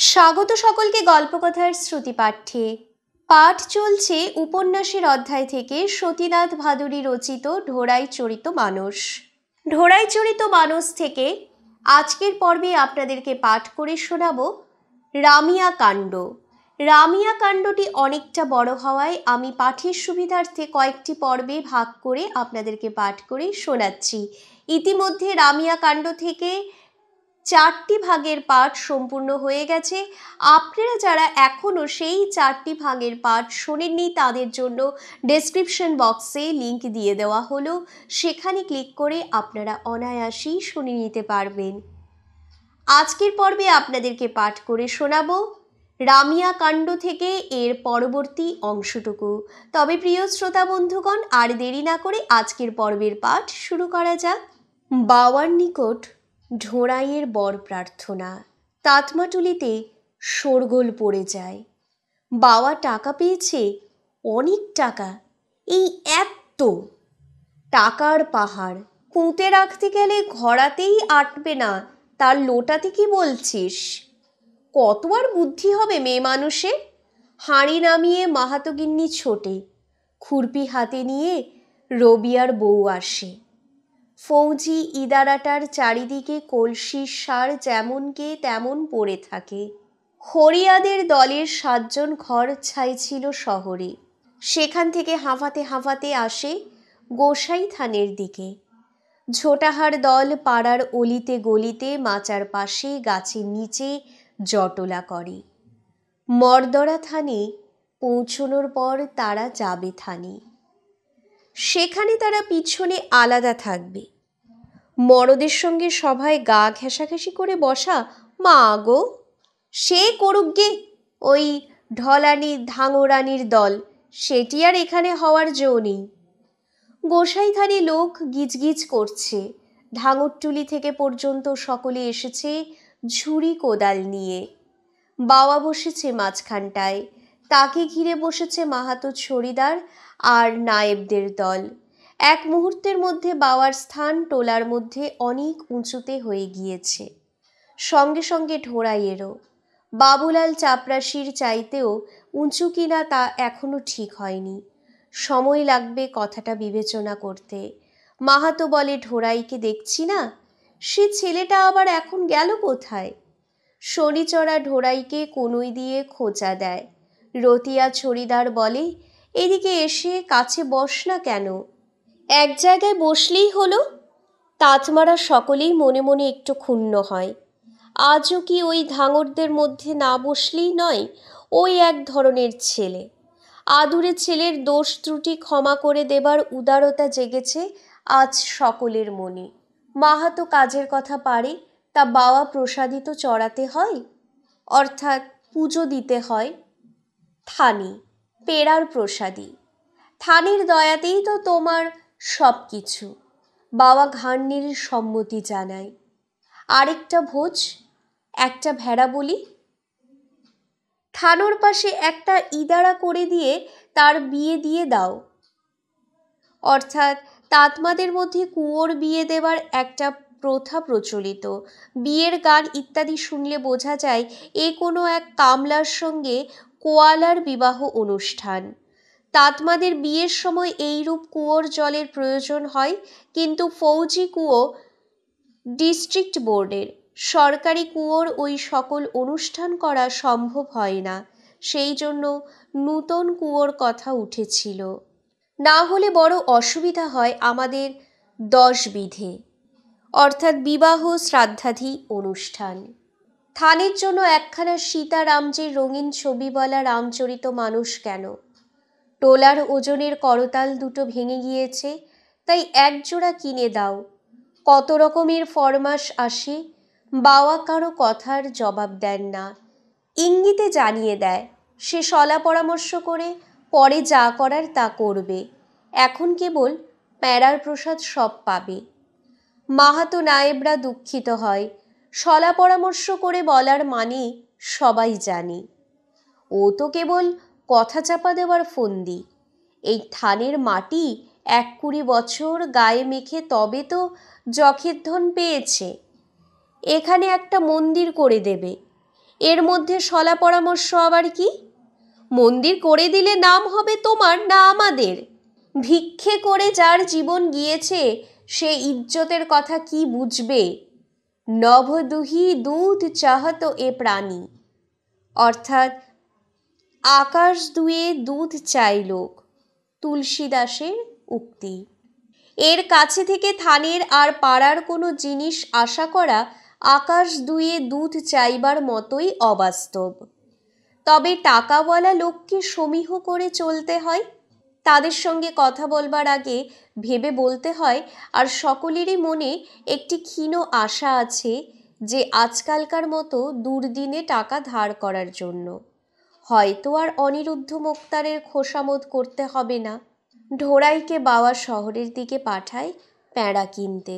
স্বাগত সকলকে গল্পকথার শ্রুতিপাঠ্যে। পাঠ চলছে উপন্যাসের অধ্যায় থেকে সতীনাথ ভাদুড়ী রচিত ঢোড়াই চরিত মানুষ। ঢোড়াই চরিত মানুষ থেকে আজকের পর্বে আপনাদেরকে পাঠ করে শোনাব রামিয়া কাণ্ড। রামিয়া কাণ্ডটি অনেকটা বড় হওয়ায় আমি পাঠের সুবিধার্থে কয়েকটি পর্বে ভাগ করে আপনাদেরকে পাঠ করে শোনাচ্ছি। ইতিমধ্যে রামিয়া কাণ্ড থেকে 4টি ভাগের পাঠ সম্পূর্ণ হয়ে গেছে। আপনারা যারা এখনও সেই 4টি ভাগের পাঠ শোনেননি তাদের জন্য ডেসক্রিপশন বক্সে লিংক দিয়ে দেওয়া হলো, সেখানে ক্লিক করে আপনারা অনায়াসেই শুনে নিতে পারবেন। আজকের পর্বে আপনাদেরকে পাঠ করে শোনাবো রামিয়া কাণ্ড থেকে এর পরবর্তী অংশটুকু। তবে প্রিয় শ্রোতা বন্ধুগণ, আর দেরি না করে আজকের পর্বের পাঠ শুরু করা যাক। বাবার নিকট ঢোড়াইয়ের বর প্রার্থনা। তাতমাটুলিতে শোরগোল পড়ে যায়। বাবা টাকা পেয়েছে, অনেক টাকা, এই এত টাকার পাহাড়। পুঁতে রাখতে গেলে ঘোরাতেই আটবে না, তার লোটাতে কি বলছিস? কত আর বুদ্ধি হবে মেয়ে মানুষে। হাঁড়ি নামিয়ে মাহাতোগিন্নি ছোটে, খুরপি হাতে নিয়ে রবিয়ার বউ আসে। ফৌজি ইদারাটার চারিদিকে কলসির সার যেমনকে তেমন পড়ে থাকে। হরিয়াদের দলের 7 জন ঘর ছাই ছিল শহরে। সেখান থেকে হাঁফাতে হাঁফাতে আসে গোসাই থানের দিকে। ঝোটাহার দল পাড়ার অলিতে গলিতে মাচার পাশে গাছের নিচে জটলা করে। মর্দরা থানে পৌঁছনোর পর তারা যাবে থানে। সেখানে তারা পিছনে আলাদা থাকবে। মরদের সঙ্গে সভায় গা ঘেঁষাঘেঁষি করে বসা, মা গো, সে করুক গে ওই ঢলানি ধাঙরানির দল, সেটি আর এখানে হওয়ার জো নেই। গোসাই থানে লোক গিজগিজ করছে। ঢাঙরটুলি থেকে পর্যন্ত সকলে এসেছে ঝুড়ি কোদাল নিয়ে। বাবা বসেছে মাঝখানটায়, তাকে ঘিরে বসেছে মাহাতো ছড়িদার আর নায়েবদের দল। এক মুহূর্তের মধ্যে বাবার স্থান টোলার মধ্যে অনেক উঁচুতে হয়ে গিয়েছে। সঙ্গে সঙ্গে ঢোড়াইয়েরও। বাবুলাল চাপরাশির চাইতেও উঁচু কিনা তা এখনো ঠিক হয়নি, সময় লাগবে কথাটা বিবেচনা করতে। মাহাতো বলে, ঢোড়াইকে দেখছি না, সে ছেলেটা আবার এখন গেল কোথায়? শনিচড়া ঢোড়াইকে কনুই দিয়ে খোঁচা দেয়। রতিয়া ছড়িদার বলে, এদিকে এসে কাছে বস না কেন, এক জায়গায় বসলেই হলো। তাতমারা সকলেই মনে মনে একটু ক্ষুণ্ণ হয়। আজও কি ওই ধাঙরদের মধ্যে না বসলেই নয়? ওই এক ধরনের ছেলে। আদুরে ছেলের দোষ ত্রুটি ক্ষমা করে দেবার উদারতা জেগেছে আজ সকলের মনে। মাহাতো কাজের কথা পারে, তা বাবা প্রসাদিত চড়াতে হয়, অর্থাৎ পুজো দিতে হয় থানে, পেড়ার প্রসাদী। থানের দয়াতেই তো তোমার সব কিছু। বাবা ঘাড় সম্মতি জানায়। আরেকটা ভোজ, একটা ভেড়া বলি। থানোর পাশে একটা ইদারা করে দিয়ে তার বিয়ে দিয়ে দাও। অর্থাৎ তাতমাদের মধ্যে কুঁয়োর বিয়ে দেবার একটা প্রথা প্রচলিত। বিয়ের গান ইত্যাদি শুনলে বোঝা যায় এ কোনো এক কামলার সঙ্গে কোয়ালার বিবাহ অনুষ্ঠান। তাতমাদের বিয়ের সময় এইরূপ কুয়োর জলের প্রয়োজন হয়, কিন্তু ফৌজি কুয়ো ডিস্ট্রিক্ট বোর্ডের। সরকারি কুয়োর ওই সকল অনুষ্ঠান করা সম্ভব হয় না, সেই জন্য নূতন কুয়োর কথা উঠেছিল। না হলে বড় অসুবিধা হয় আমাদের 10 বিধে, অর্থাৎ বিবাহ শ্রাদ্ধাদি অনুষ্ঠান। থানের জন্য একখানা সীতারামজির রঙিন ছবিওয়ালা রামচরিত মানুষ কেন? টোলার ওজনের করতাল দুটো ভেঙে গিয়েছে, তাই এক জোড়া কিনে দাও। কত রকমের ফরমাস আসে, বাবা কারো কথার জবাব দেন না, ইঙ্গিতে জানিয়ে দেয় সে সলা পরামর্শ করে পরে যা করার তা করবে, এখন কেবল প্যারার প্রসাদ সব পাবে। মাহাতো নায়েবরা দুঃখিত হয়। সলা পরামর্শ করে বলার মানে সবাই জানে, ও তো কেবল কথা চাপা দেওয়ার ফন্দি। এই থানের মাটি 20 বছর গায়ে মেখে তবে তো যখের ধন পেয়েছে। এখানে একটা মন্দির করে দেবে, এর মধ্যে শলা পরামর্শ আবার কি? মন্দির করে দিলে নাম হবে তোমার না আমাদের? ভিক্ষে করে যার জীবন গিয়েছে সে ইজ্জতের কথা কি বুঝবে? নভদুহি দুধ চাহত এ প্রাণী, অর্থাৎ আকাশ দুয়ে দুধ চাই লোক, তুলসীদাসের উক্তি। এর কাছে থেকে থানের আর পাড়ার কোনো জিনিস আশা করা আকাশ দুয়ে দুধ চাইবার মতোই অবাস্তব। তবে টাকাওয়ালা লোককে সমীহ করে চলতে হয়, তাদের সঙ্গে কথা বলবার আগে ভেবে বলতে হয়। আর সকলেরই মনে একটি ক্ষীণ আশা আছে যে আজকালকার মতো দুর্দিনে টাকা ধার করার জন্য হয়তো আর অনিরুদ্ধ মোক্তারের খোসামত করতে হবে না। ঢোড়াইকে বাবা শহরের দিকে পাঠায় প্যাঁড়া কিনতে।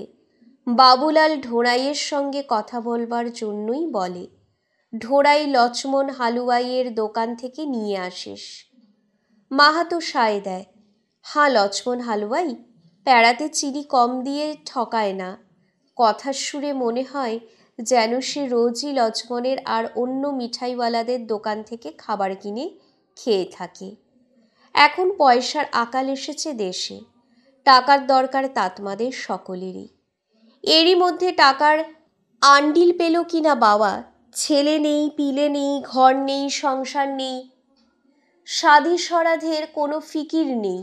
বাবুলাল ঢোড়াইয়ের সঙ্গে কথা বলবার জন্যই বলে, ঢোড়াই লক্ষ্মণ হালুয়াইয়ের দোকান থেকে নিয়ে আসিস। মাহাতো সায় দেয়, হাঁ লক্ষ্মণ হালুয়াই, প্যাঁড়াতে চিনি কম দিয়ে ঠকায় না। কথার সুরে মনে হয় যেন সে রোজই লক্ষ্মণের আর অন্য মিঠাইওয়ালাদের দোকান থেকে খাবার কিনে খেয়ে থাকে। এখন পয়সার আকাল এসেছে দেশে, টাকার দরকার তাতমাদের সকলেরই। এরই মধ্যে টাকার আন্ডিল পেল কিনা বাবা। ছেলে নেই, পিলে নেই, ঘর নেই, সংসার নেই, সাধি সরাধের কোনো ফিকির নেই,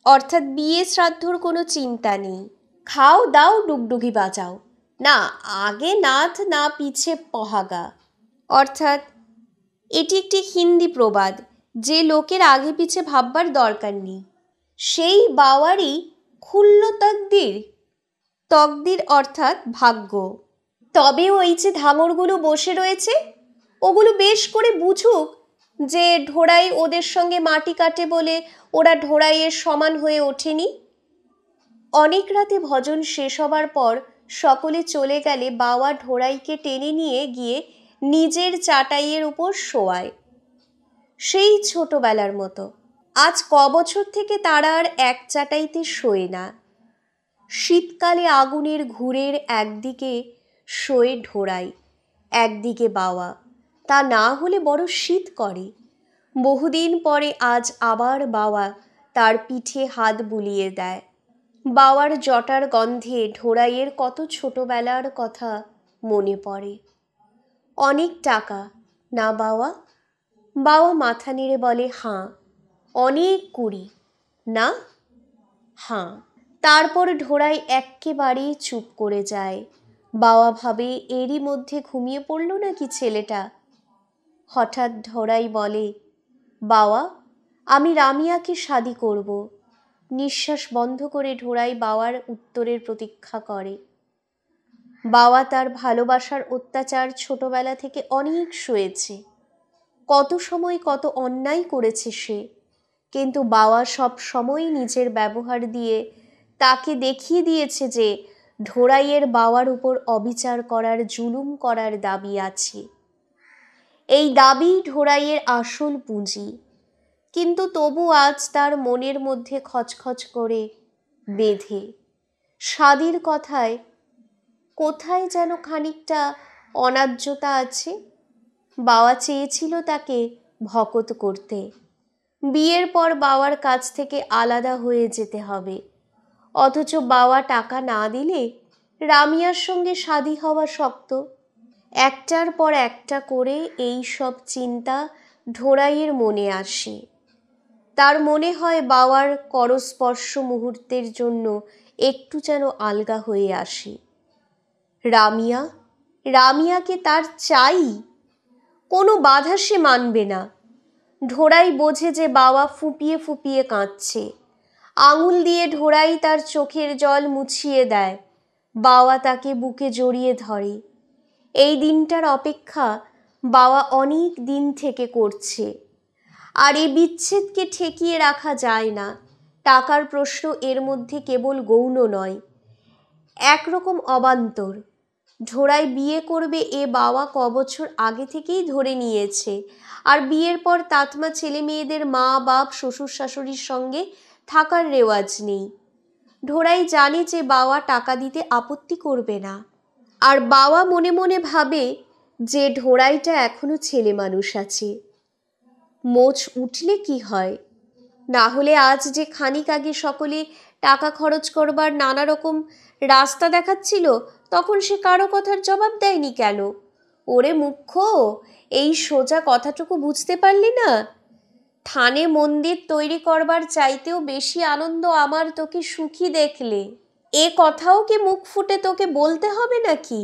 অর্থাৎ বিয়ে শ্রাদ্ধর কোনো চিন্তা নেই। খাও দাও ডুগডুগি বাজাও, না আগে নাথ না পিছে পহাগা। অর্থাৎ এটি একটি হিন্দি প্রবাদ, যে লোকের আগে পিছে ভাববার দরকার নেই সেই বাওয়ারই খুল্ল তকদির। তকদির অর্থাৎ ভাগ্য। তবে ওই যে ধাঙরগুলো বসে রয়েছে ওগুলো বেশ করে বুঝুক যে ঢোড়াই ওদের সঙ্গে মাটি কাটে বলে ওরা ঢোড়াইয়ের সমান হয়ে ওঠেনি। অনেক রাতে ভজন শেষ হবার পর সকলে চলে গেলে বাবা ঢোড়াইকে টেনে নিয়ে গিয়ে নিজের চাটাইয়ের উপর শোয়ায়, সেই ছোটবেলার মতো। আজ বছর থেকে তারা আর এক চাটাইতে শোয় না। শীতকালে আগুনের ঘুরের একদিকে শোয়ে ঢোড়াই, একদিকে বাবা। তা না হলে বড় শীত করে। বহুদিন পরে আজ আবার বাবা তার পিঠে হাত বুলিয়ে দেয়। বাবার জটার গন্ধে ঢোড়াইয়ের কত ছোটবেলার কথা মনে পড়ে। অনেক টাকা না বাবা? বাবা মাথা নেড়ে বলে, হাঁ। অনেক কুড়ি না? হাঁ। তারপর ঢোড়াই এক্কেবারেই চুপ করে যায়। বাবা ভাবে এরই মধ্যে ঘুমিয়ে পড়ল নাকি ছেলেটা। হঠাৎ ঢোড়াই বলে, বাবা আমি রামিয়াকে শাদি করব। নিঃশ্বাস বন্ধ করে ঢোড়াই বাবার উত্তরের প্রতীক্ষা করে। বাবা তার ভালোবাসার অত্যাচার ছোটবেলা থেকে অনেক সয়েছে। কত সময় কত অন্যায় করেছে সে, কিন্তু বাবা সব সময় নিজের ব্যবহার দিয়ে তাকে দেখিয়ে দিয়েছে যে ঢোড়াইয়ের বাবার উপর অবিচার করার, জুলুম করার দাবি আছে। এই দাবি ঢোড়াইয়ের আসল পুঁজি। কিন্তু তবু আজ তার মনের মধ্যে খচখচ করে বেঁধে। স্বাদীর কথায় কোথায় যেন খানিকটা অন্যায্যতা আছে। বাবা চেয়েছিল তাকে ভকত করতে। বিয়ের পর বাবার কাছ থেকে আলাদা হয়ে যেতে হবে, অথচ বাবা টাকা না দিলে রামিয়ার সঙ্গে শাদী হওয়া শক্ত। একটার পর একটা করে এই সব চিন্তা ঢোড়াইয়ের মনে আসে। তার মনে হয় বাবার করস্পর্শ মুহূর্তের জন্য একটু যেন আলগা হয়ে আসে। রামিয়া, রামিয়াকে তার চাই, কোনো বাধা সে মানবে না। ঢোড়াই বোঝে যে বাবা ফুপিয়ে ফুপিয়ে কাঁদছে। আঙুল দিয়ে ঢোড়াই তার চোখের জল মুছিয়ে দেয়। বাবা তাকে বুকে জড়িয়ে ধরে। এই দিনটার অপেক্ষা বাবা অনেক দিন থেকে করছে। আর এই বিচ্ছেদকে ঠেকিয়ে রাখা যায় না। টাকার প্রশ্ন এর মধ্যে কেবল গৌণ নয়, একরকম অবান্তর। ঢোড়াই বিয়ে করবে এ বাবা বছর আগে থেকেই ধরে নিয়েছে। আর বিয়ের পর তাতমা ছেলে মেয়েদের মা বাপ শ্বশুর শাশুড়ির সঙ্গে থাকার রেওয়াজ নেই। ঢোড়াই জানে যে বাবা টাকা দিতে আপত্তি করবে না। আর বাবা মনে মনে ভাবে যে ঢোড়াইটা এখনো ছেলে মানুষ আছে। মোচ উঠলে কি হয়, না হলে আজ যে খানিক আগে সকলে টাকা খরচ করবার নানা রকম রাস্তা দেখাচ্ছিল, তখন সে কারো কথার জবাব দেয়নি কেন? ওরে মূর্খ, এই সোজা কথাটুকু বুঝতে পারলি না? থানে মন্দির তৈরি করবার চাইতেও বেশি আনন্দ আমার তোকে সুখী দেখলে। এ কথাও কি মুখ ফুটে তোকে বলতে হবে নাকি?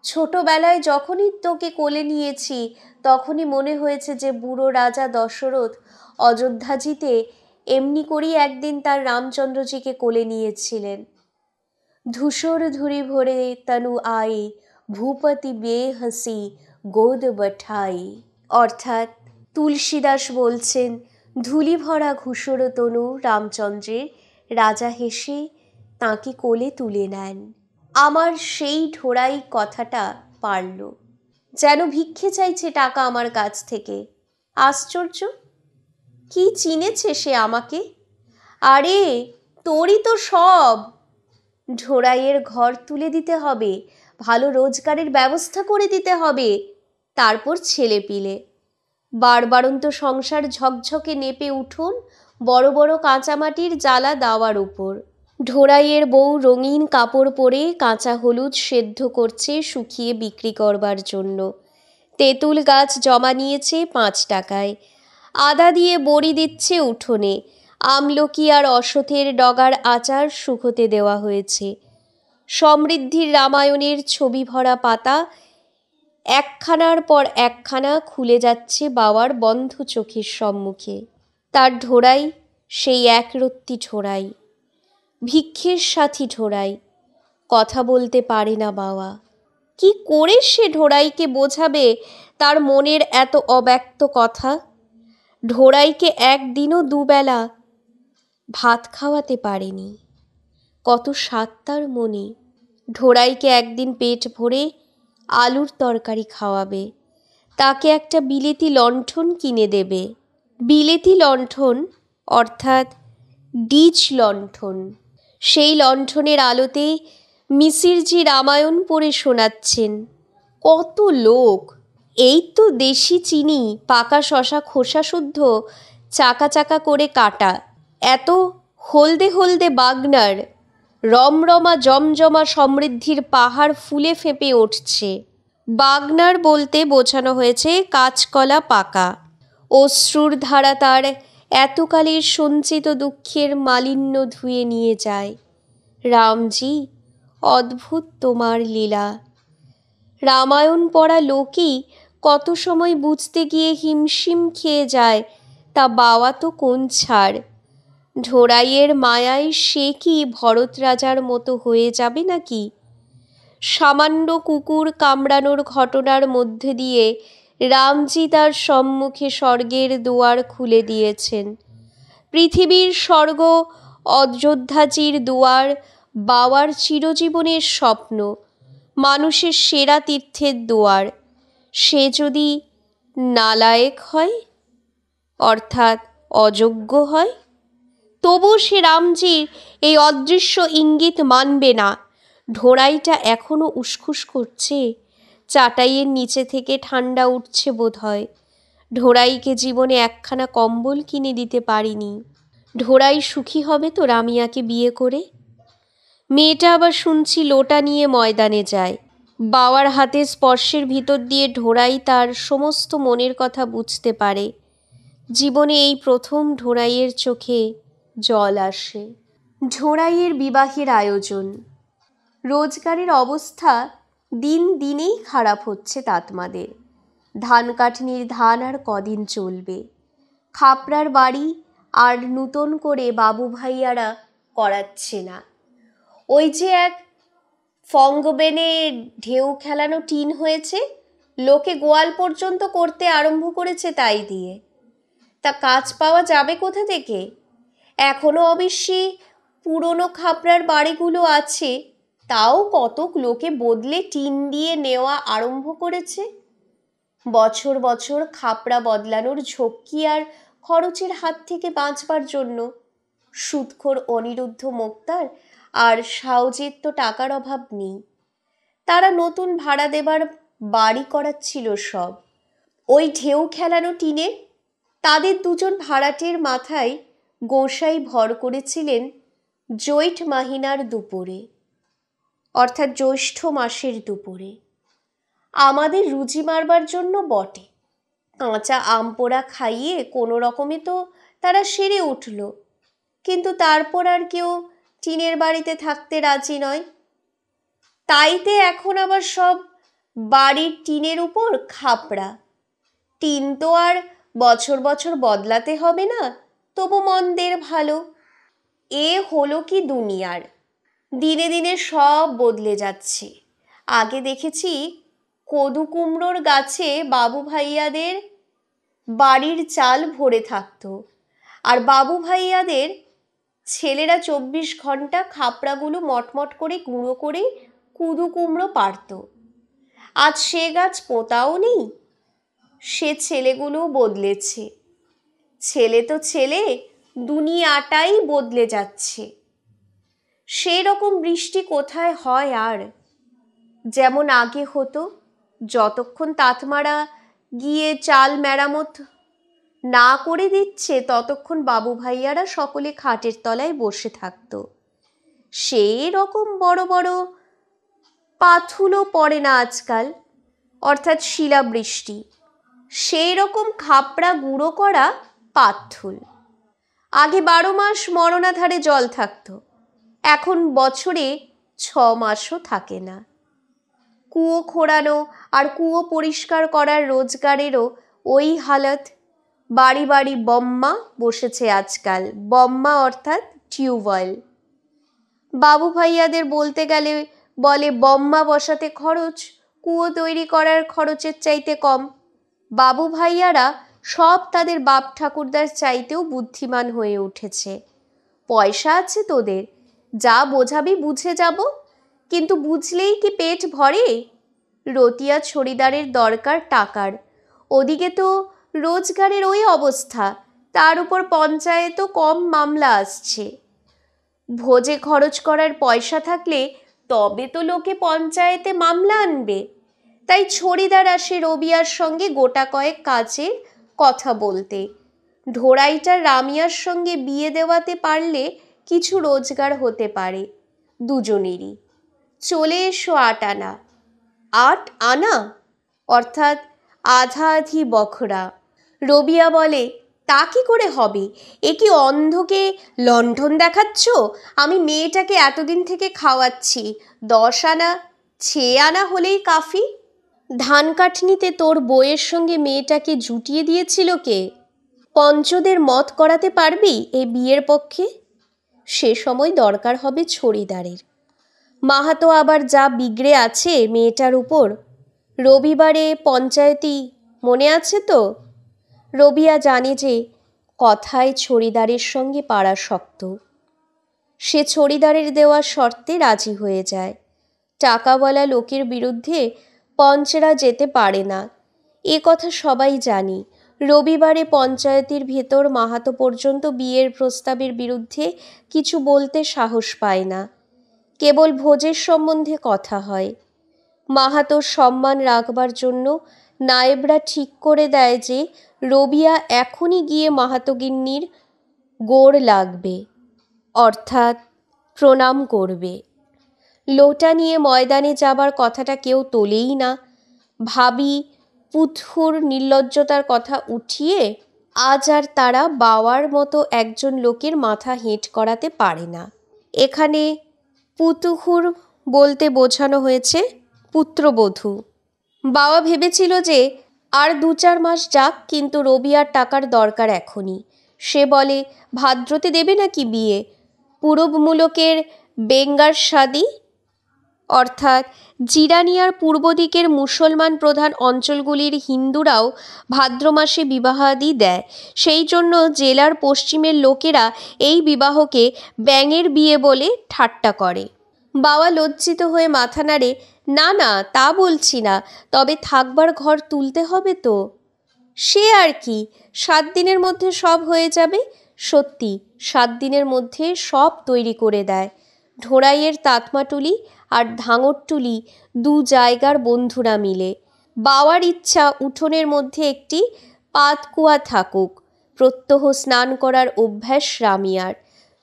ছোটবেলায় যখনই তোকে কোলে নিয়েছি তখনই মনে হয়েছে যে বুড়ো রাজা দশরথ অযোধ্যাজিতে এমনি করেই একদিন তার রামচন্দ্রজিকে কোলে নিয়েছিলেন। ধূসর ধুরি ভরে তনু আই, ভূপতি বেহসি গোদ বঠাই। অর্থাৎ তুলসীদাস বলছেন, ধুলি ভরা ঘুষর তনু রামচন্দ্রের, রাজা হেসে তাঁকে কোলে তুলে নেন। আমার সেই ঢোড়াই কথাটা পারল, যেন ভিক্ষে চাইছে টাকা আমার কাছ থেকে। আশ্চর্য, কি চিনেছে সে আমাকে? আরে তোরই তো সব। ঢোড়াইয়ের ঘর তুলে দিতে হবে, ভালো রোজগারের ব্যবস্থা করে দিতে হবে, তারপর ছেলে পিলে। বারবারন্ত সংসার ঝকঝকে নেপে উঠুন বড় বড় কাঁচামাটির জ্বালা দাওয়ার উপর। ঢোড়াইয়ের বউ রঙিন কাপড় পরে কাঁচা হলুদ সেদ্ধ করছে শুকিয়ে বিক্রি করবার জন্য। তেঁতুল গাছ জমা নিয়েছে 5 টাকায়। আদা দিয়ে বড়ি দিচ্ছে উঠোনে। আমলকি আর অশথের ডগার আচার শুকোতে দেওয়া হয়েছে। সমৃদ্ধির রামায়ণের ছবি ভরা পাতা একখানার পর একখানা খুলে যাচ্ছে বাবার বন্ধ চোখের সম্মুখে। তার ঢোড়াই সেই একরত্তি ঢোড়াই, ভিক্ষের সাথী ঢোড়াই। কথা বলতে পারে না বাবা। কি করে সে ঢোড়াইকে বোঝাবে তার মনের এত অব্যক্ত কথা? ঢোড়াইকে একদিনও দুবেলা ভাত খাওয়াতে পারেনি। কত স্বাদ তার মনে। ঢোড়াইকে একদিন পেট ভরে আলুর তরকারি খাওয়াবে, তাকে একটা বিলেতি লণ্ঠন কিনে দেবে। বিলেতি লণ্ঠন অর্থাৎ ডিচ লণ্ঠন। সেই লণ্ঠনের আলোতে মিসিরজি রামায়ণ পড়ে শোনাচ্ছেন। কত লোক! এই তো দেশি চিনি, পাকা শশা খোসা শুদ্ধ চাকা চাকা করে কাটা, এত হলদে হলদে বাগনার, রমরমা জমজমা সমৃদ্ধির পাহাড় ফুলে ফেঁপে উঠছে। বাগনার বলতে বোঝানো হয়েছে কাঁচকলা পাকা। অশ্রুর ধারা তার এতকালের সঞ্চিত দুঃখের মালিন্য ধুয়ে নিয়ে যায়। রামজি, অদ্ভুত তোমার লীলা। রামায়ণ পড়া লোকই কত সময় বুঝতে গিয়ে হিমশিম খেয়ে যায়, তা বাবা তো কোন ছাড়। ঢোড়াইয়ের মায়ায় সে কি ভরত রাজার মতো হয়ে যাবে নাকি? সামান্য কুকুর কামড়ানোর ঘটনার মধ্যে দিয়ে রামজি তার সম্মুখে স্বর্গের দুয়ার খুলে দিয়েছেন। পৃথিবীর স্বর্গ অযোধ্যাজির দুয়ার বাবার চিরজীবনের স্বপ্ন, মানুষের সেরা তীর্থের দুয়ার। সে যদি নালায়েক হয়, অর্থাৎ অযোগ্য হয়, তবু সে রামজির এই অদৃশ্য ইঙ্গিত মানবে না। ঢোড়াইটা এখনো উসখুস করছে। চাটাইয়ের নিচে থেকে ঠান্ডা উঠছে বোধ হয়। ঢোড়াইকে জীবনে একখানা কম্বল কিনে দিতে পারিনি। ঢোড়াই সুখী হবে তো রামিয়াকে বিয়ে করে? মেয়েটা আবার শুনছি লোটা নিয়ে ময়দানে যায়। বাবার হাতে স্পর্শের ভিতর দিয়ে ঢোড়াই তার সমস্ত মনের কথা বুঝতে পারে। জীবনে এই প্রথম ঢোড়াইয়ের চোখে জল আসে। ঢোড়াইয়ের বিবাহের আয়োজন। রোজগারের অবস্থা দিন দিনেই খারাপ হচ্ছে তাতমাদের। ধান কাটনির ধান আর কদিন চলবে। খাপড়ার বাড়ি আর নূতন করে বাবু ভাইয়ারা করাচ্ছে না। ওই যে এক ফঙ্গবেনে ঢেউ খেলানো টিন হয়েছে, লোকে গোয়াল পর্যন্ত করতে আরম্ভ করেছে তাই দিয়ে। তা কাজ পাওয়া যাবে কোথা থেকে? এখনো অবশ্যই পুরনো খাপড়ার বাড়িগুলো আছে, তাও কতক লোকে বদলে টিন দিয়ে নেওয়া আরম্ভ করেছে। বছর বছর খাপড়া বদলানোর ঝক্কি আর খরচের হাত থেকে বাঁচবার জন্য সুদখোর অনিরুদ্ধ মোক্তার আর সাউজের তো টাকার অভাব নেই। তারা নতুন ভাড়া দেবার বাড়ি করাচ্ছিল সব। ওই ঢেউ খেলানো টিনে তাদের দুজন ভাড়াটের মাথায় গোসাই ভর করেছিলেন জৈঠ মাহিনার দুপুরে, অর্থাৎ জ্যৈষ্ঠ মাসের দুপুরে। আমাদের রুজি মারবার জন্য বটে। কাঁচা আম পোড়া খাইয়ে কোনো রকমে তো তারা সেরে উঠল, কিন্তু তারপর আর কেউ টিনের বাড়িতে থাকতে রাজি নয়। তাইতে এখন আবার সব বাড়ির টিনের উপর খাপড়া। টিন তো আর বছর বছর বদলাতে হবে না, তবু মন্দের ভালো। এ হলো কি দুনিয়ার। দিনে দিনে সব বদলে যাচ্ছে। আগে দেখেছি কদু কুমড়োর গাছে বাবু ভাইয়াদের বাড়ির চাল ভরে থাকতো, আর বাবু ভাইয়াদের ছেলেরা 24 ঘন্টা খাপড়াগুলো মটমট করে গুঁড়ো করে কুদু কুমড়ো পারত। আজ সে গাছ পোতাও নেই, সে ছেলেগুলো বদলেছে। ছেলে তো ছেলে, দুনিয়াটাই বদলে যাচ্ছে। সেই রকম বৃষ্টি কোথায় হয় আর? যেমন আগে হতো, যতক্ষণ তাঁতমারা গিয়ে চাল মেরামত না করে দিচ্ছে ততক্ষণ বাবু ভাইয়ারা সকলে খাটের তলায় বসে থাকতো। সেই রকম বড় বড় পাথুলও পড়ে না আজকাল, অর্থাৎ শিলাবৃষ্টি। সেই রকম খাপড়া গুঁড়ো করা পাথুল। আগে 12 মাস মরণাধারে জল থাকতো, এখন বছরে 6 মাসও থাকে না। কুয়ো খোঁড়ানো আর কুয়ো পরিষ্কার করার রোজগারেরও ওই হালত। বাড়ি বাড়ি বম্মা বসেছে আজকাল। বম্মা অর্থাৎ টিউবওয়েল। বাবু ভাইয়াদের বলতে গেলে বলে বম্মা বসাতে খরচ কুয়ো তৈরি করার খরচের চাইতে কম। বাবু ভাইয়ারা সব তাদের বাপ ঠাকুরদার চাইতেও বুদ্ধিমান হয়ে উঠেছে। পয়সা আছে তোদের, যা বোঝাবি বুঝে যাব, কিন্তু বুঝলেই কি পেট ভরে? রতিয়া ছড়িদারের দরকার টাকার, ওদিকে তো রোজগারের ওই অবস্থা, তার উপর পঞ্চায়েতও কম মামলা আসছে। ভোজে খরচ করার পয়সা থাকলে তবে তো লোকে পঞ্চায়েতে মামলা আনবে। তাই ছড়িদার আসে রবিয়ার সঙ্গে গোটা কয়েক কাজের কথা বলতে। ঢোড়াইটার রামিয়ার সঙ্গে বিয়ে দেওয়াতে পারলে কিছু রোজগার হতে পারে দুজনেরই। চলে এসো 8 আনা। 8 আনা অর্থাৎ আধা আধি বখরা। রবিয়া বলে, তা কি করে হবে? এ কি অন্ধকে লণ্ঠন দেখাচ্ছ? আমি মেয়েটাকে এতদিন থেকে খাওয়াচ্ছি। 10 আনা 6 আনা হলেই কাফি। ধান কাটনিতে তোর বউয়ের সঙ্গে মেয়েটাকে জুটিয়ে দিয়েছিল কে? পঞ্চদের মত করাতে পারবি এই বিয়ের পক্ষে? সে সময় দরকার হবে ছড়িদারের। মাহাতো আবার যা বিগড়ে আছে মেয়েটার উপর। রবিবারে পঞ্চায়েতি মনে আছে তো? রবিয়া জানে যে কথায় ছড়িদারের সঙ্গে পাড়া শক্ত। সে ছড়িদারের দেওয়া শর্তে রাজি হয়ে যায়। টাকাওয়ালা লোকের বিরুদ্ধে পঞ্চেরা যেতে পারে না, এ কথা সবাই জানি। রবিবারে পঞ্চায়েতের ভেতর মাহাতো পর্যন্ত বিয়ের প্রস্তাবের বিরুদ্ধে কিছু বলতে সাহস পায় না। কেবল ভোজের সম্বন্ধে কথা হয়। মাহাতোর সম্মান রাখবার জন্য নায়েবরা ঠিক করে দেয় যে রবিয়া এখনই গিয়ে মাহাতোগিন্নির গোড় লাগবে, অর্থাৎ প্রণাম করবে। লোটা নিয়ে ময়দানে যাবার কথাটা কেউ তোলেই না। ভাবি পুথুর নির্লজ্জতার কথা উঠিয়ে আজ আর তারা বাওয়ার মতো একজন লোকের মাথা হেঁট করাতে পারে না। এখানে পুতুহুর বলতে বোঝানো হয়েছে পুত্রবধূ। বাবা ভেবেছিল যে আর 2-4 মাস যাক, কিন্তু রবিয়ার টাকার দরকার এখনই। সে বলে, ভাদ্রতে দেবে নাকি বিয়ে? পূরবমূলকের বেঙ্গার শাদি, অর্থাৎ জিরানিয়ার পূর্ব দিকের মুসলমান প্রধান অঞ্চলগুলির হিন্দুরাও ভাদ্র মাসে বিবাহাদি দেয়। সেই জন্য জেলার পশ্চিমের লোকেরা এই বিবাহকে ব্যাঙের বিয়ে বলে ঠাট্টা করে। বাবা লজ্জিত হয়ে মাথা নাড়ে, না না, তা বলছি না, তবে থাকবার ঘর তুলতে হবে তো। সে আর কি, 7 দিনের মধ্যে সব হয়ে যাবে। সত্যি 7 দিনের মধ্যে সব তৈরি করে দেয়। ঢোড়াইয়ের তাতমাটুলি আর ধাঙরটুলি 2 জায়গার বন্ধুরা মিলে। বাওয়ার ইচ্ছা উঠোনের মধ্যে একটি পাতকুয়া থাকুক। প্রত্যহ স্নান করার অভ্যাস রামিয়ার।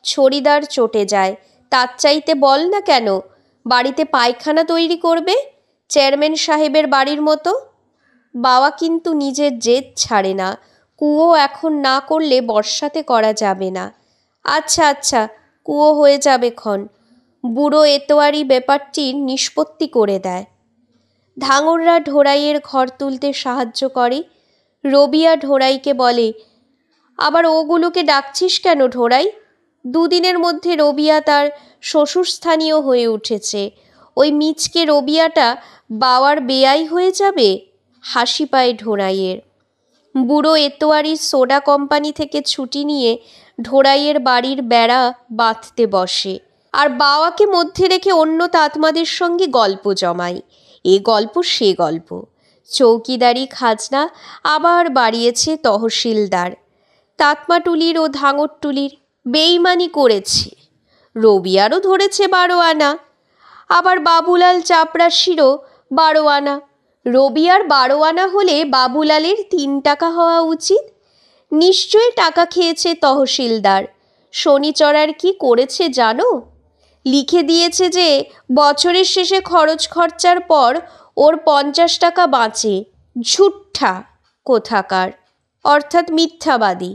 ছড়িদার চটে যায়, তার চাইতে বল না কেন বাড়িতে পায়খানা তৈরি করবে, চেয়ারম্যান সাহেবের বাড়ির মতো। বাবা কিন্তু নিজের জেদ ছাড়ে না। কুয়ো এখন না করলে বর্ষাতে করা যাবে না। আচ্ছা আচ্ছা, কুয়ো হয়ে যাবে ক্ষণ। বুড়ো এতোয়ারি ব্যাপারটির নিষ্পত্তি করে দেয়। ধাঙররা ঢোড়াইয়ের ঘর তুলতে সাহায্য করে। রবিয়া ঢোড়াইকে বলে, আবার ওগুলোকে ডাকছিস কেন ঢোড়াই? দুদিনের মধ্যে রবিয়া তার শ্বশুরস্থানীয় হয়ে উঠেছে। ওই মিচকে রবিয়াটা বাওয়ার বেয়াই হয়ে যাবে। হাসি পায় ঢোড়াইয়ের। বুড়ো এতোয়ারির সোডা কোম্পানি থেকে ছুটি নিয়ে ঢোড়াইয়ের বাড়ির বেড়া বাঁধতে বসে, আর বাওয়াকে মধ্যে রেখে অন্য তাতমাদের সঙ্গে গল্প জমায়। এ গল্প সে গল্প। চৌকিদারি খাজনা আবার বাড়িয়েছে তহসিলদার। তাতমাটুলির ও ধাঙরটুলির বেইমানি করেছে। রবিয়ারও ধরেছে 12 আনা। আবার বাবুলাল চাপরাশিরও 12 আনা। রবিয়ার 12 আনা হলে বাবুলালের 3 টাকা হওয়া উচিত। নিশ্চয়ই টাকা খেয়েছে তহসিলদার। শনিচড়ার কি করেছে জানো? লিখে দিয়েছে যে বছরের শেষে খরচ খরচার পর ওর 50 টাকা বাঁচে। ঝুট্ঠা কোথাকার, অর্থাৎ মিথ্যাবাদী।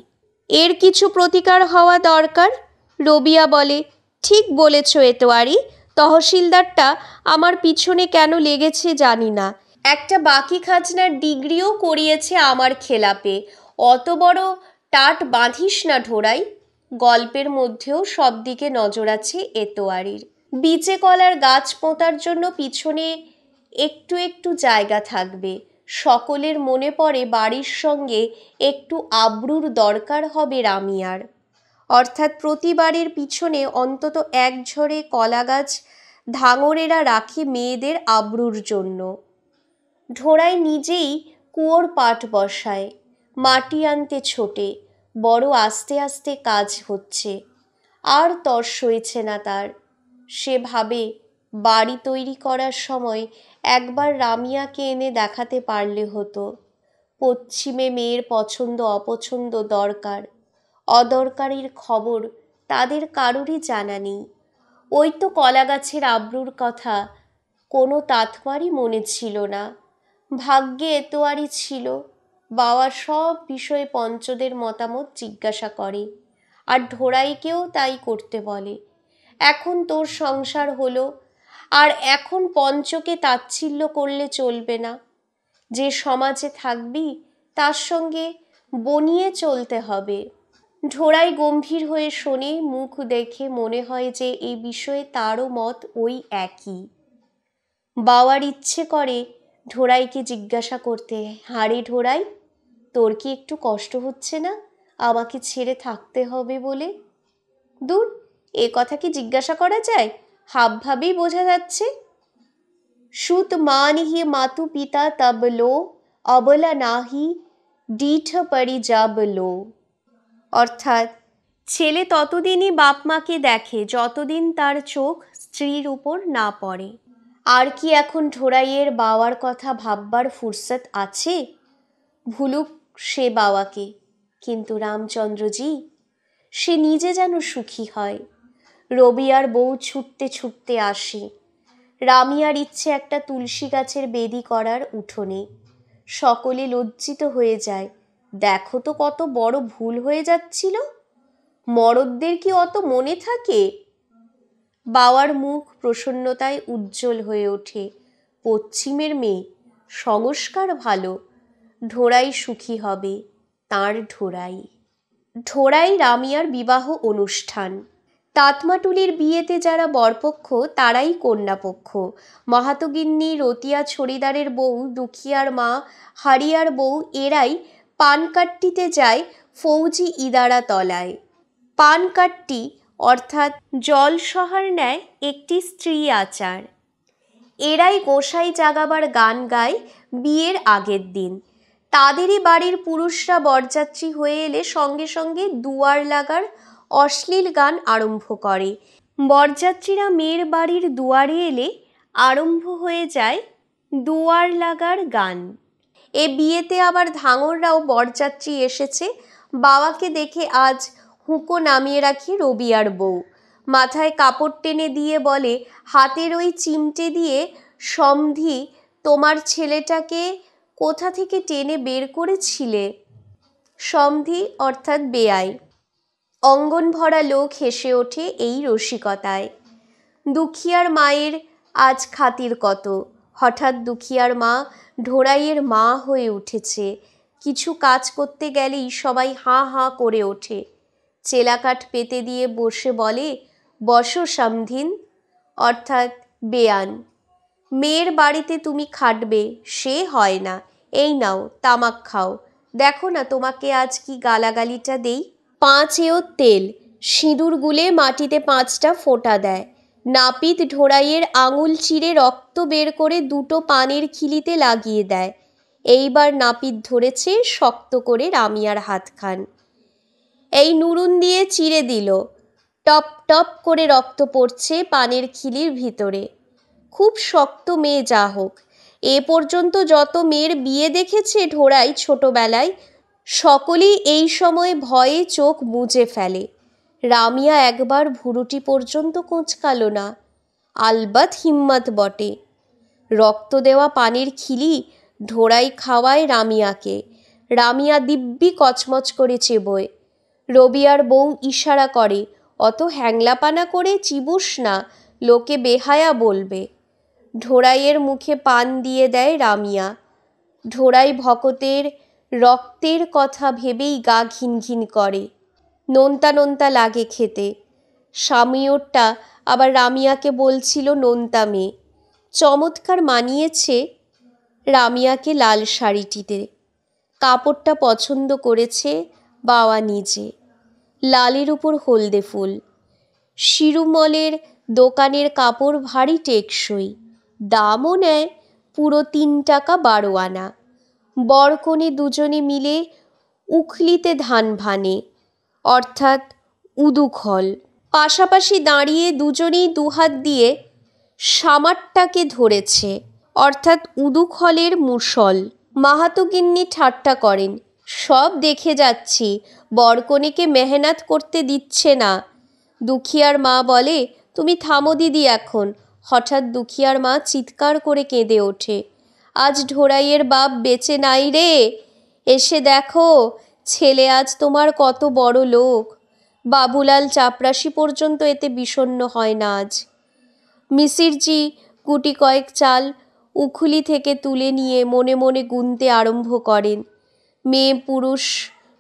এর কিছু প্রতিকার হওয়া দরকার। রবিয়া বলে, ঠিক বলেছ এতোয়ারি, তহসিলদারটা আমার পিছনে কেন লেগেছে জানি না। একটা বাকি খাজনার ডিগ্রিও করিয়েছে আমার খেলাপে। অত বড় টাট বাঁধিস না ঢোড়াই। গল্পের মধ্যেও সব দিকে নজর আছে এতোয়ারির। বিচে কলার গাছ পোঁতার জন্য পিছনে একটু একটু জায়গা থাকবে। সকলের মনে পড়ে বাড়ির সঙ্গে একটু আবরুর দরকার হবে রামিয়ার। অর্থাৎ প্রতি বাড়ির পিছনে অন্তত এক ঝড়ে কলা গাছ ধাঙরেরা রাখে মেয়েদের আবরুর জন্য। ঢোড়াই নিজেই কুয়োর পাট বসায়, মাটি আনতে ছোটে। বড় আস্তে আস্তে কাজ হচ্ছে, আর তর সইছে না তার। সে ভাবে বাড়ি তৈরি করার সময় একবার রামিয়াকে এনে দেখাতে পারলে হতো। পশ্চিমে মেয়ের পছন্দ অপছন্দ দরকার অদরকারির খবর তাদের কারোরই জানা নেই। ওই তো কলা গাছের আবরুর কথা কোনো তাতমারই মনে ছিল না। ভাগ্যে এতোয়ারি ছিল। বাবা সব বিষয়ে পঞ্চদের মতামত জিজ্ঞাসা করে, আর ঢোড়াইকেও তাই করতে বলে। এখন তোর সংসার হলো, আর এখন পঞ্চকে তাচ্ছিল্য করলে চলবে না। যে সমাজে থাকবি তার সঙ্গে বনিয়ে চলতে হবে। ঢোড়াই গম্ভীর হয়ে শোনে। মুখ দেখে মনে হয় যে এই বিষয়ে তারও মত ওই একই। বাওয়ার ইচ্ছে করে ঢোড়াইকে জিজ্ঞাসা করতে, হারে ঢোড়াই, তোর কি একটু কষ্ট হচ্ছে না আমাকে ছেড়ে থাকতে হবে বলে? দূর, এ কথা কি জিজ্ঞাসা করা যায়? হাবভাবেই বোঝা যাচ্ছে। সুত মানহি মাতু পিতা তব লো, অবলা নাহি ডিঠ পরি যাব লো। অর্থাৎ ছেলে ততদিনই বাপ মাকে দেখে যতদিন তার চোখ স্ত্রীর উপর না পড়ে। আর কি এখন ঢোড়াইয়ের বাওয়ার কথা ভাববার ফুরসত আছে? ভুলুক সে বাওয়াকে, কিন্তু রামচন্দ্রজি, সে নিজে যেন সুখী হয়। রবিয়ার বউ ছুটতে ছুটতে আসে। রামিয়ার ইচ্ছে একটা তুলসী গাছের বেদি করার উঠোনে। সকলে লজ্জিত হয়ে যায়। দেখো তো কত বড় ভুল হয়ে যাচ্ছিল। মরদদের কি অত মনে থাকে? বাওয়ার মুখ প্রসন্নতায় উজ্জ্বল হয়ে ওঠে। পশ্চিমের মেয়ে, সংস্কার ভালো। ঢোড়াই সুখী হবে, তাঁর ঢোড়াই। ঢোড়াই রামিয়ার বিবাহ অনুষ্ঠান। তাতমাটুলির বিয়েতে যারা বরপক্ষ তারাই কন্যাপক্ষ। মাহাতোগিন্নি, রতিয়া ছড়িদারের বউ, দুখিয়ার মা, হারিয়ার বউ এরাই পানকাট্টিতে যায় ফৌজি ইদারা তলায়। পানকাট্টি অর্থাৎ জলসহার ন্যায় একটি স্ত্রী আচার। এরাই গোসাই জাগাবার গান গায় বিয়ের আগের দিন। তাদেরই বাড়ির পুরুষরা বরযাত্রী হয়ে এলে সঙ্গে সঙ্গে দুয়ার লাগার অশ্লীল গান আরম্ভ করে। বরযাত্রীরা মেয়ের বাড়ির দুয়ারে এলে আরম্ভ হয়ে যায় দুয়ার লাগার গান। এ বিয়েতে আবার ধাঙররাও বরযাত্রী এসেছে। বাবাকে দেখে আজ হুঁকো নামিয়ে রাখি রবিয়ার বউ। মাথায় কাপড় টেনে দিয়ে বলে, হাতের ওই চিমটে দিয়ে সমধি তোমার ছেলেটাকে কোথা থেকে টেনে বের করেছিলে? সমধি অর্থাৎ বেয়াই। অঙ্গন ভরা লোক হেসে ওঠে এই রসিকতায়। দুখিয়ার মায়ের আজ খাতির কত। হঠাৎ দুখিয়ার মা ঢোড়াইয়ের মা হয়ে উঠেছে। কিছু কাজ করতে গেলেই সবাই হাঁ হাঁ করে ওঠে। চেলাকাঠ পেতে দিয়ে বসে বলে, বসো সমধিন, অর্থাৎ বেয়ান। মেয়ের বাড়িতে তুমি খাটবে সে হয় না, এই নাও তামাক খাও। দেখো না তোমাকে আজ কি গালাগালিটা দেই। 5 এও তেল সিঁদুর গুলে মাটিতে 5টা ফোঁটা দেয়। নাপিত ঢোড়াইয়ের আঙুল চিরে রক্ত বের করে 2টো পানের খিলিতে লাগিয়ে দেয়। এইবার নাপিত ধরেছে শক্ত করে রামিয়ার হাতখান। এই নুরুন দিয়ে চিরে দিল। টপ টপ করে রক্ত পড়ছে পানের খিলির ভিতরে। খুব শক্ত মেয়ে যা হোক। এ পর্যন্ত যত মেয়ের বিয়ে দেখেছে ঢোড়াই ছোটবেলায়, সকলেই এই সময় ভয়ে চোখ মুজে ফেলে। রামিয়া একবার ভুরুটি পর্যন্ত কোঁচকালো না। আলবাত হিম্মত বটে। রক্ত দেওয়া পানের খিলি ঢোড়াই খাওয়ায় রামিয়াকে। রামিয়া দিব্যি কচমচ করে চেবোয়। রবিয়ার বউ ইশারা করে, অত হ্যাংলাপানা করে চিবুস না, লোকে বেহায়া বলবে। ঢোড়াইয়ের মুখে পান দিয়ে দেয় রামিয়া। ঢোড়াই ভকতের রক্তের কথা ভেবেই গা ঘিন ঘিন করে। নোনতা নোনতা লাগে খেতে। স্বামীওরটা আবার রামিয়াকে বলছিল নোনতা মেয়ে। চমৎকার মানিয়েছে রামিয়াকে লাল শাড়িটিতে। কাপড়টা পছন্দ করেছে বাবা নিজে। লালের উপর হলদে ফুল। শিরুমলের দোকানের কাপড় ভারী টেকসই। দামও নেয় পুরো 3 টাকা 12 আনা। বরকনে দুজনে মিলে উখলিতে ধান ভানে, অর্থাৎ উদুখল। পাশাপাশি দাঁড়িয়ে দুজনেই দুহাত দিয়ে সামারটাকে ধরেছে, অর্থাৎ উদুখলের মুসল। মাহাতো গিন্নি ঠাট্টা করেন, সব দেখে যাচ্ছি, বরকনেকে মেহনত করতে দিচ্ছে না। দুখিয়ার মা বলে, তুমি থামো দিদি এখন। হঠাৎ দুখিয়ার মা চিৎকার করে কেঁদে ওঠে, আজ ঢোড়াইয়ের বাপ বেঁচে নাই রে, এসে দেখো ছেলে আজ তোমার কত বড় লোক। বাবুলাল চাপরাশি পর্যন্ত এতে বিষণ্ণ হয় না আজ। মিসিরজি গুটি কয়েক চাল উখুলি থেকে তুলে নিয়ে মনে মনে গুনতে আরম্ভ করেন। মেয়ে পুরুষ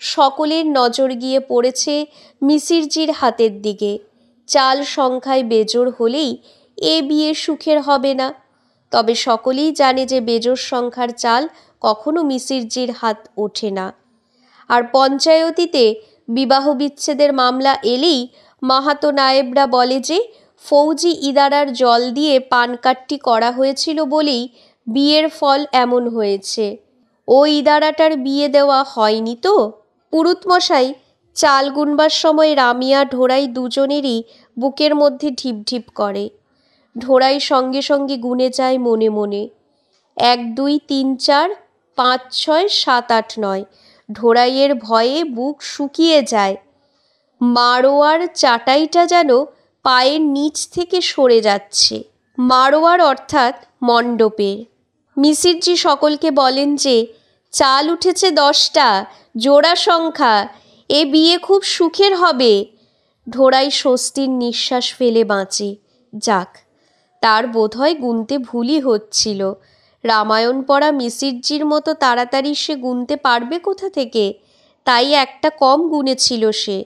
সকলের নজর গিয়ে পড়েছে মিসিরজির হাতের দিকে। চাল সংখ্যায় বেজোড় হলেই এ বিয়ে সুখের হবে না। তবে সকলেই জানে যে বেজোড় সংখ্যার চাল কখনো মিসিরজির হাত ওঠে না। আর পঞ্চায়েতিতে বিবাহ বিচ্ছেদের মামলা এলেই মাহাতো নায়েবরা বলে যে ফৌজি ইদারার জল দিয়ে পানকাট্টি করা হয়েছিল বলেই বিয়ের ফল এমন হয়েছে। ও ইদারাটার বিয়ে দেওয়া হয়নি তো। পুরুতমশাই চাল গুনবার সময় রামিয়া ঢোড়াই দুজনেরই বুকের মধ্যে ঢিপ ঢিপ করে। ঢোড়াই সঙ্গে সঙ্গে গুনে যায় মনে মনে, 1 2 3 4 5 6 7 8 9। ঢোড়াইয়ের ভয়ে বুক শুকিয়ে যায়। মারোয়ার চাটাইটা যেন পায়ের নিচ থেকে সরে যাচ্ছে। মারোয়ার অর্থাৎ মণ্ডপের। মিসিরজি সকলকে বলেন যে চাল উঠেছে 10টা, জোড়া সংখ্যা, এ বিয়ে খুব সুখের হবে। ঢোড়াই স্বস্তির নিঃশ্বাস ফেলে বাঁচে। যাক, তার বোধহয় গুনতে ভুলই হচ্ছিল। রামায়ণ পড়া মিসিরজির মতো তাড়াতাড়ি সে গুনতে পারবে কোথা থেকে, তাই একটা কম গুনেছিল সে।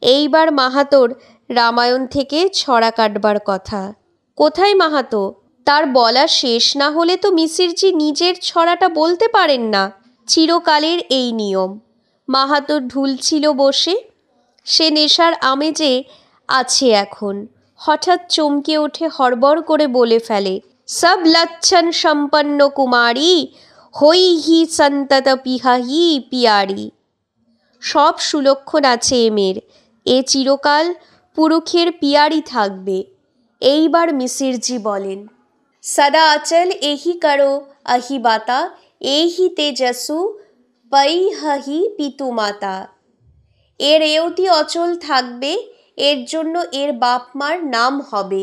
এইবার মাহাতোর রামায়ণ থেকে ছড়া কাটবার কথা। কোথায় মাহাতো? তার বলা শেষ না হলে তো মিসিরজি নিজের ছড়াটা বলতে পারেন না। চিরকালের এই নিয়ম। মাহাতো ঢুলছিল বসে। সে নেশার আমেজে আছে এখন। হঠাৎ চমকে ওঠে, হড়বড় করে বলে ফেলে, সব লচ্ছন সম্পন্ন কুমারী হই হি সন্তত পিহাহি পিয়ারি। সব সুলক্ষণ আছে এ মেয়ের, এ চিরকাল পুরুষের পিয়ারি থাকবে। এইবার মিসিরজি বলেন, सदा अचल एहि करो अहि बाता एहि तेजसु पै हहि পিতু মাতা। এর এওতি অচল থাকবে, এর জন্য এর বাপ মার নাম হবে।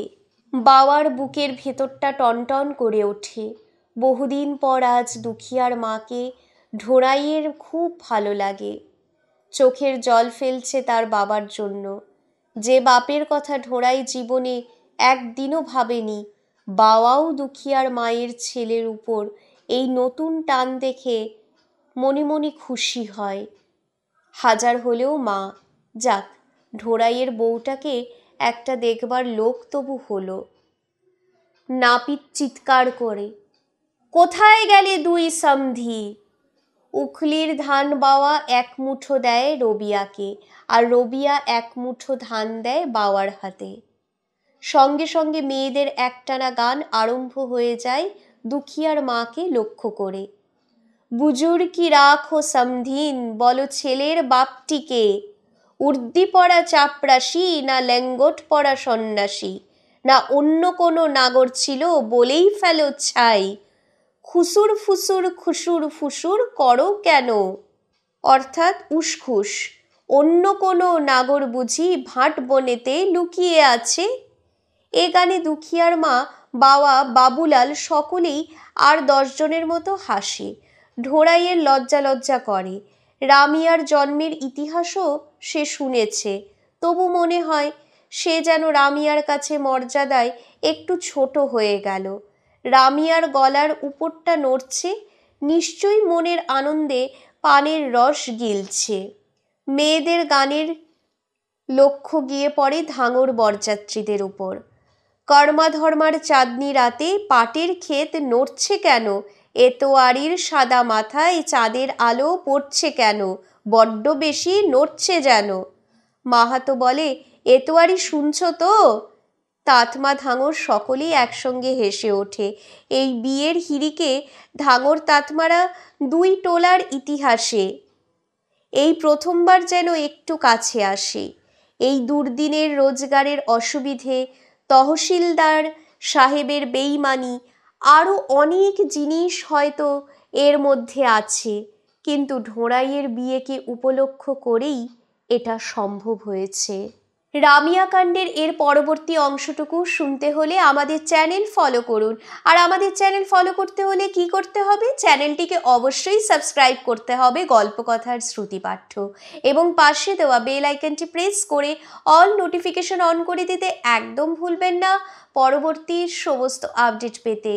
বাবার বুকের ভেতরটা টনটন করে ওঠে। বহুদিন পর আজ দুখিয়ার মাকে ঢোড়াইয়ের খুব ভালো লাগে। চোখের জল ফেলছে তার বাবার জন্য। যে বাপের কথা ঢোড়াই জীবনে একদিনও ভাবেনি, বাবাও দুখিয়ার মায়ের ছেলের উপর এই নতুন টান দেখে মনে মনে খুশি হয়। হাজার হলেও মা, যাক ঢোড়াইয়ের বউটাকে একটা দেখবার লোক তবু হলো। নাপিত চিৎকার করে, কোথায় গেলে দুই সমধি? উখলির ধান বাওয়া এক মুঠো দেয় রবিয়াকে, আর রবিয়া এক মুঠো ধান দেয় বাওয়ার হাতে। সঙ্গে সঙ্গে মেয়েদের একটানা গান আরম্ভ হয়ে যায় দুখিয়ার মাকে লক্ষ্য করে। বুজুর কি রাখো সমধিন, বলো ছেলের বাপটিকে। উর্দি পড়া চাপরাশি, না ল্যাঙ্গট পড়া সন্ন্যাসী, না অন্য কোনো নাগর ছিল বলেই ফেলো ছাই। খুসুর ফুসুর খুসুর ফুসুর করো কেন? অর্থাৎ উসখুস। অন্য কোনো নাগর বুঝি ভাট বনেতে লুকিয়ে আছে? এ গানে দুখিয়ার মা, বাবা, বাবুলাল সকলেই আর 10 জনের মতো হাসে। ঢোড়াইয়ের লজ্জা লজ্জা করে। রামিয়ার জন্মের ইতিহাসও সে শুনেছে, তবু মনে হয় সে যেন রামিয়ার কাছে মর্যাদায় একটু ছোট হয়ে গেল। রামিয়ার গলার উপরটা নড়ছে, নিশ্চয়ই মনের আনন্দে পানের রস গিলছে। মেয়েদের গানের লক্ষ্য গিয়ে পড়ে ধাঙর বরযাত্রীদের উপর। কর্মাধর্মার চাঁদনি রাতে পাটের ক্ষেত নড়ছে কেন? এতোয়ারির সাদা মাথায় চাঁদের আলো পড়ছে কেন? বড্ড বেশি নড়ছে যেন। মাহাতো বলে, এতোয়ারি শুনছ তো? তাতমা ধাঙর সকলেই একসঙ্গে হেসে ওঠে। এই বিয়ের হিড়িকে ধাঙর তাতমারা 2 টোলার ইতিহাসে এই প্রথমবার যেন একটু কাছে আসে। এই দুর্দিনের রোজগারের অসুবিধে, তহসিলদার সাহেবের বেইমানি, আরও অনেক জিনিস হয়তো এর মধ্যে আছে, কিন্তু ঢোড়াইয়ের বিয়েকে উপলক্ষ করেই এটা সম্ভব হয়েছে। রামিয়া কাণ্ডের এর পরবর্তী অংশটুকু শুনতে হলে আমাদের চ্যানেল ফলো করুন। আর আমাদের চ্যানেল ফলো করতে হলে কি করতে হবে? চ্যানেলটিকে অবশ্যই সাবস্ক্রাইব করতে হবে গল্পকথার শ্রুতিপাঠ্য, এবং পাশে দেওয়া বেল আইকনটি প্রেস করে অল নোটিফিকেশন অন করে দিতে একদম ভুলবেন না পরবর্তী সমস্ত আপডেট পেতে।